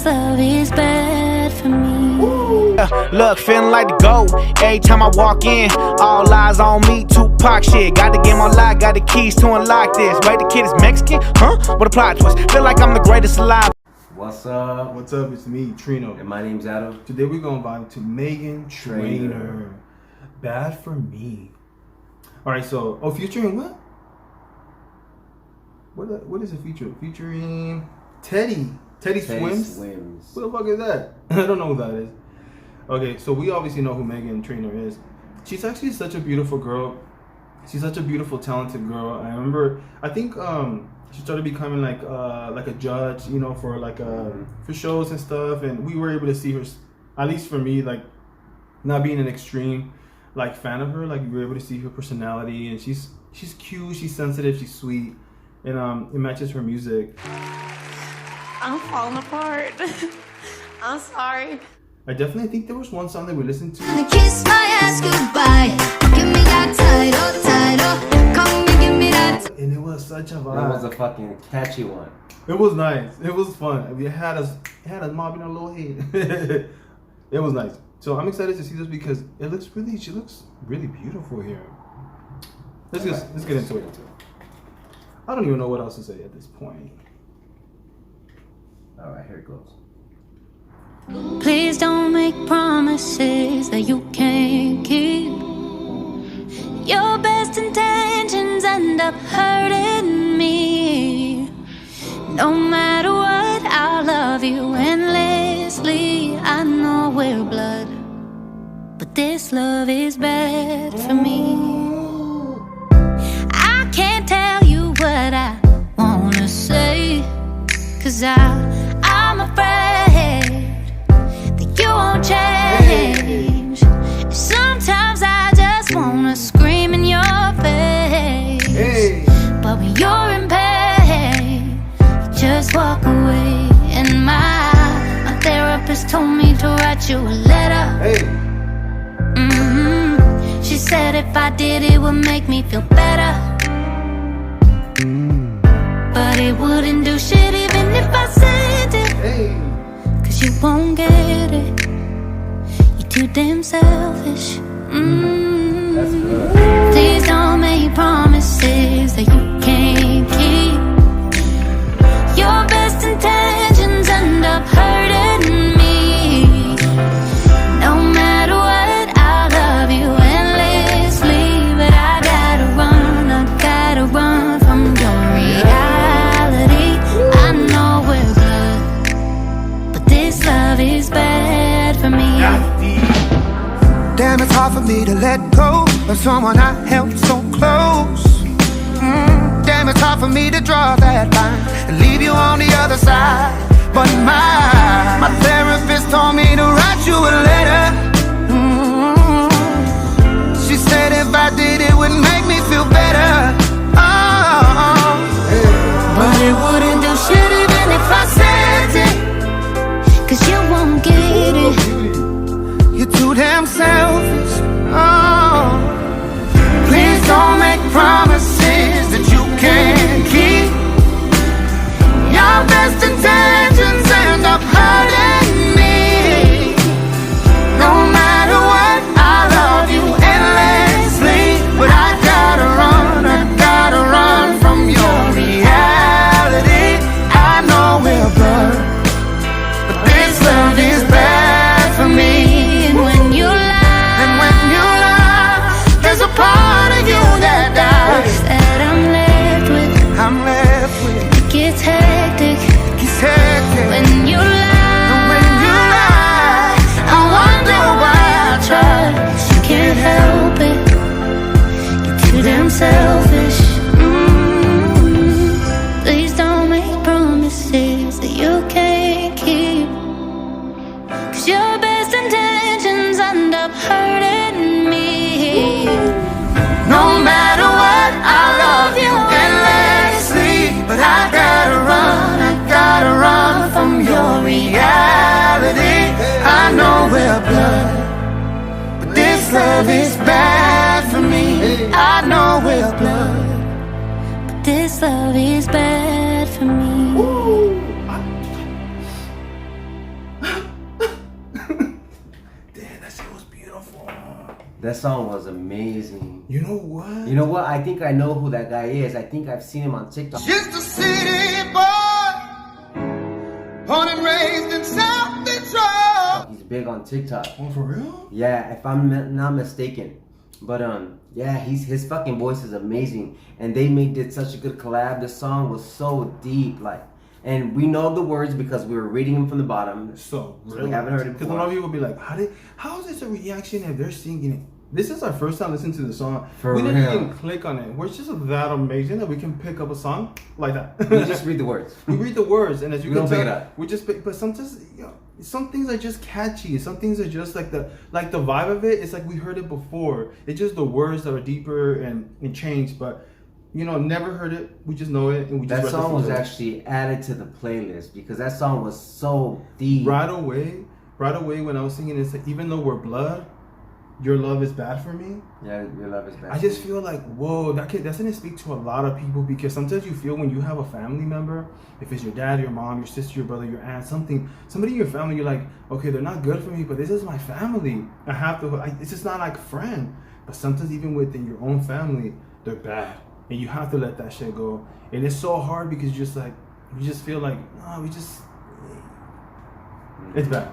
this love is bad for me. Look, feeling like the GOAT. Every time I walk in, all eyes on me, Tupac shit. Got the game on lock, got the keys to unlock this. Wait, the kid is Mexican? Huh? What a plot twist. Feel like I'm the greatest alive. What's up? What's up? It's me, Trino. And my name's Adam. Today we're going to vibe to Meghan Trainor. Bad for me. Alright, so, featuring what? What is it featuring? Featuring Teddy. Teddy Swims? Who the fuck is that? I don't know who that is. Okay, so we obviously know who Meghan Trainor is. She's actually such a beautiful girl. She's such a beautiful, talented girl. I remember, I think she started becoming like a judge, you know, for for shows and stuff. And we were able to see her, at least for me, like not being an extreme like fan of her. Like we were able to see her personality, and she's cute, she's sensitive, she's sweet, and it matches her music. I'm falling apart. I'm sorry. I definitely think there was one song that we listened to. Kiss my ass goodbye. Give me that title. Come and give me that. And it was such a vibe. That was a fucking catchy one. It was nice. It was fun. It had us mobbing our little head. It was nice. So I'm excited to see this because she looks really beautiful here. Let's get into it. I don't even know what else to say at this point. Alright, here it goes. Please don't make promises that you can't keep. Your best intentions end up hurting me. No matter what, I'll love you endlessly. I know we're blood, but this love is bad for me. I can't tell you what I wanna say, 'cause I'm afraid that you won't change. Sometimes I just wanna scream in your face, but when you're in pain, you just walk away. And my therapist told me to write you a letter. She said if I did, it would make me feel better, but it wouldn't do shit even if I sent it. Cause you won't get it. You're too damn selfish. That's good. Please don't make promises that you can't keep. Your best intentions end up hurting me. No matter what, I'll love you endlessly, but I gotta run from your reality. I know we're blood, but this love is bad for me. Damn, it's hard for me to let go of someone I held so close. Damn, it's hard for me to draw that line and leave you on the other side. But my therapist told me to write you a letter. She said if I did, it would make me feel better. But it wouldn't do shit even if I said it. 'Cause you won't get it. You're too damn selfish. Please don't make promises that you can't keep. Your best intentions end up hurting me. No matter what, I love you endlessly, but I gotta run from your reality. I know we're blood, but this love is bad for me. And when you lie, there's a part of you that dies. that I'm left with. It gets hectic. When you lie, I wonder why I tried. You can't help it. You're too damn selfish. Please don't make promises that you can't keep. 'Cause your best intentions end up hurting me. No matter what, I love you endlessly, but I gotta run from your reality. I know we're blood, but this love is bad for me. I know we're blood, But this love is bad for me. That song was amazing. You know what? You know what? I think I know who that guy is. I think I've seen him on TikTok. Just a city boy, born and raised in South Detroit. He's big on TikTok. Oh, for real? Yeah, if I'm not mistaken. But yeah, his fucking voice is amazing, and they did such a good collab. The song was so deep, like, and we know the words because we were reading them from the bottom. So we haven't heard it Because a before. lot of people will be like, how is this a reaction if they're singing it? This is our first time listening to the song. For we didn't real. even click on it. We're just that amazing that we can pick up a song like that. We just read the words. We read the words, and as you We can don't pick tell, it up. we just pick. But sometimes, some things are just catchy. Some things are just like the vibe of it. It's like we heard it before. It's just the words that are deeper and changed. But never heard it. We just know it, and we just. That song was reference it. actually added to the playlist because that song was so deep. Right away when I was singing, it's like, even though we're blood, your love is bad for me. Yeah, your love is bad. I just feel like, whoa, that's gonna speak to a lot of people, because sometimes you feel when you have a family member, if it's your dad, your mom, your sister, your brother, your aunt, somebody in your family, you're like, okay, they're not good for me, but this is my family. It's just not like a friend. But sometimes even within your own family, they're bad, and you have to let that shit go. And it's so hard because you just feel like, it's bad,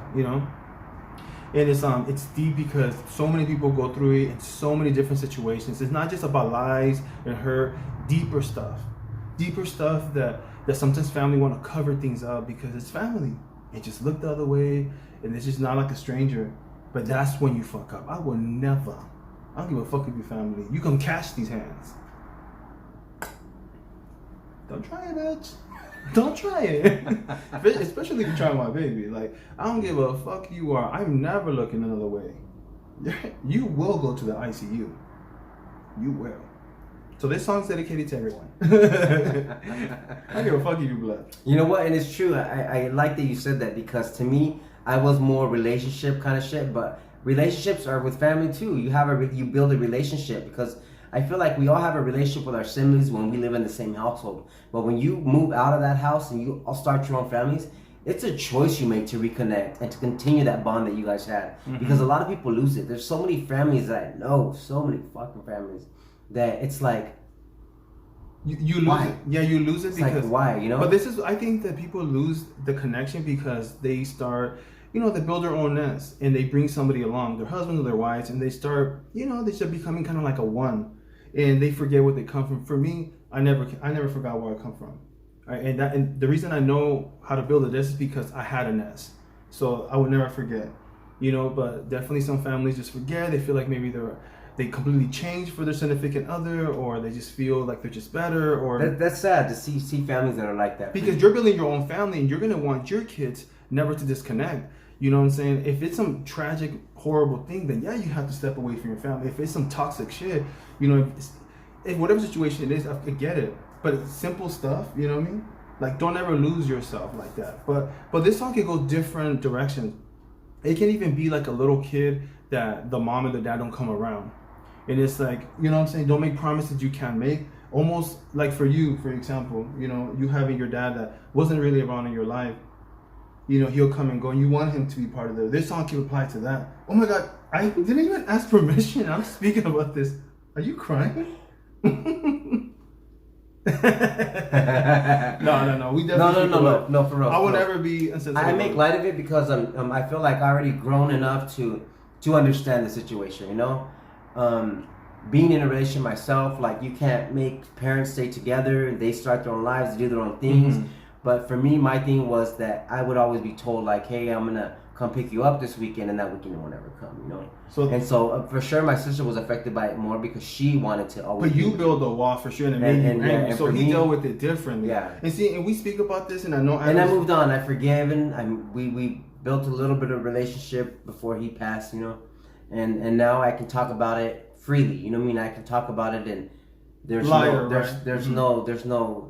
And it's deep because so many people go through it in so many different situations. It's not just about lies and hurt. Deeper stuff that sometimes family want to cover things up because it's family. And just look the other way, and it's just not like a stranger. But that's when you fuck up. I don't give a fuck with your family. You come catch these hands. Don't try it, bitch. Don't try it. Especially if you're trying my baby. Like, I don't give a fuck who you are. I'm never looking another way. You will go to the ICU. You will. So this song's dedicated to everyone. I don't give a fuck if you blood. You know what? And it's true. I like that you said that, because to me, I was more relationship kind of shit. But relationships are with family too. You build a relationship, because I feel like we all have a relationship with our siblings when we live in the same household. But when you move out of that house and you all start your own families, it's a choice you make to reconnect and to continue that bond that you guys had. Mm-hmm. Because a lot of people lose it. There's so many families that I know, so many fucking families, that it's like, you lose why? it. Yeah, you lose it it's because like, why, But I think that people lose the connection because they start, they build their own nest and they bring somebody along, their husband or their wives, and they start, they start becoming kind of like a one, and they forget where they come from. For me, I never forgot where I come from. Right? And the reason I know how to build a nest is because I had a nest, so I would never forget. But definitely some families just forget. They feel like maybe they completely change for their significant other, or they just feel like they're just better, or that's sad to see families that are like that. Because you're building your own family, and you're gonna want your kids never to disconnect. You know what I'm saying? If it's some tragic, horrible thing, then yeah, you have to step away from your family. If it's some toxic shit, if whatever situation it is, I get it. But it's simple stuff, you know what I mean? Like, don't ever lose yourself like that. But this song can go different directions. It can even be like a little kid that the mom and the dad don't come around. And it's like, you know what I'm saying? Don't make promises you can't make. Almost like for you, for example, you having your dad that wasn't really around in your life. He'll come and go, and you want him to be part of it. This song can apply to that. Oh my God, I didn't even ask permission. I'm speaking about this. Are you crying? No. We definitely no, for real. I will never be insensitive. I make light of it because I feel like I already grown enough to understand the situation. Being in a relationship myself, like, you can't make parents stay together. They start their own lives, do their own things. Mm-hmm. But for me, my thing was that I would always be told, like, hey, I'm gonna come pick you up this weekend, and that weekend no one ever come, So for sure, my sister was affected by it more because she wanted to always. But you build a wall for sure, and it made you angry. So he dealt with it differently. Yeah. And we speak about this, and I know. I moved on. I forgave, and we built a little bit of relationship before he passed, and now I can talk about it freely. You know what I mean? I can talk about it, and there's no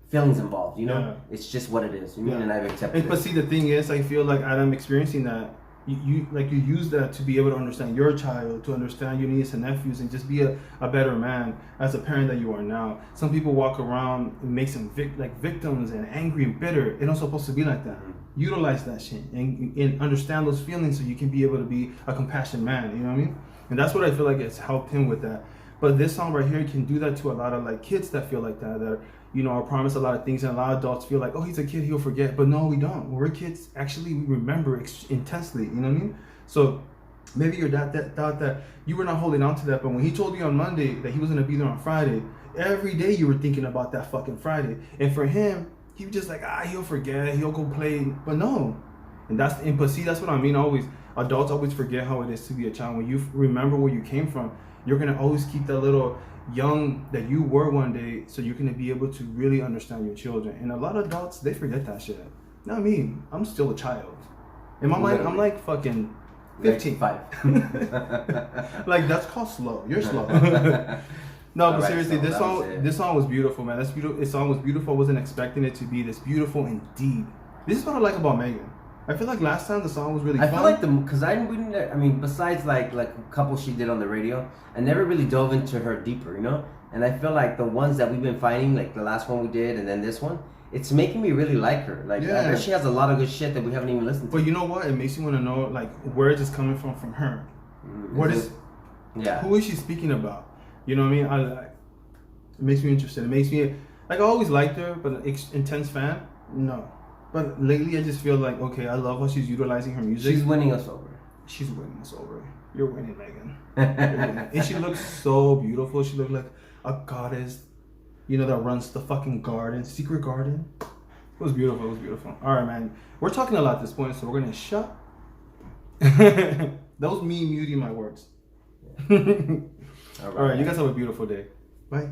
feelings involved, Yeah. It's just what it is. You mean, and I've accepted it. But see, the thing is, I feel like Adam experiencing that, you use that to be able to understand your child, to understand your nieces and nephews, and just be a better man as a parent that you are now. Some people walk around and makes them victims and angry and bitter. It's not supposed to be like that. utilize that shit and understand those feelings so you can be able to be a compassionate man, you know what I mean? And that's what I feel like it's helped him with that. But this song right here can do that to a lot of like kids that feel like that you know, are promised a lot of things, and a lot of adults feel like, oh, he's a kid, he'll forget. But no, we don't. When we're kids, actually, we remember intensely, you know what I mean? So maybe your dad thought that you were not holding on to that, but when he told you on Monday that he was going to be there on Friday, every day you were thinking about that fucking Friday. And for him, he was just like, he'll forget, he'll go play. But no. But see, that's what I mean. Always, adults always forget how it is to be a child. When you remember where you came from, you're going to always keep that little young that you were one day, so you're going to be able to really understand your children. And a lot of adults, they forget that shit. Not me. I'm still a child. In my mind, I'm like fucking 15. Like, that's called slow. You're slow. No, but seriously, this song was beautiful, man. That's beautiful. This song was beautiful. I wasn't expecting it to be this beautiful and deep. This is what I like about Megan. I feel like last time the song was really fun. I feel like because I mean, besides like a couple she did on the radio, I never really dove into her deeper, you know? And I feel like the ones that we've been finding, like the last one we did and then this one, it's making me really like her. Like, I bet she has a lot of good shit that we haven't even listened to. But you know what? It makes you want to know, like, where is this coming from her? Who is she speaking about? You know what I mean? It makes me interested. It makes me, like, I always liked her, but an intense fan? No. But lately I just feel like, okay, I love how she's utilizing her music. She's winning us over. She's winning us over. You're winning, Megan. You're winning. And she looks so beautiful. She looks like a goddess, you know, that runs the fucking garden, secret garden. It was beautiful. It was beautiful. All right, man. We're talking a lot at this point, so we're going to shut. That was me muting my words. All right. You guys have a beautiful day. Bye.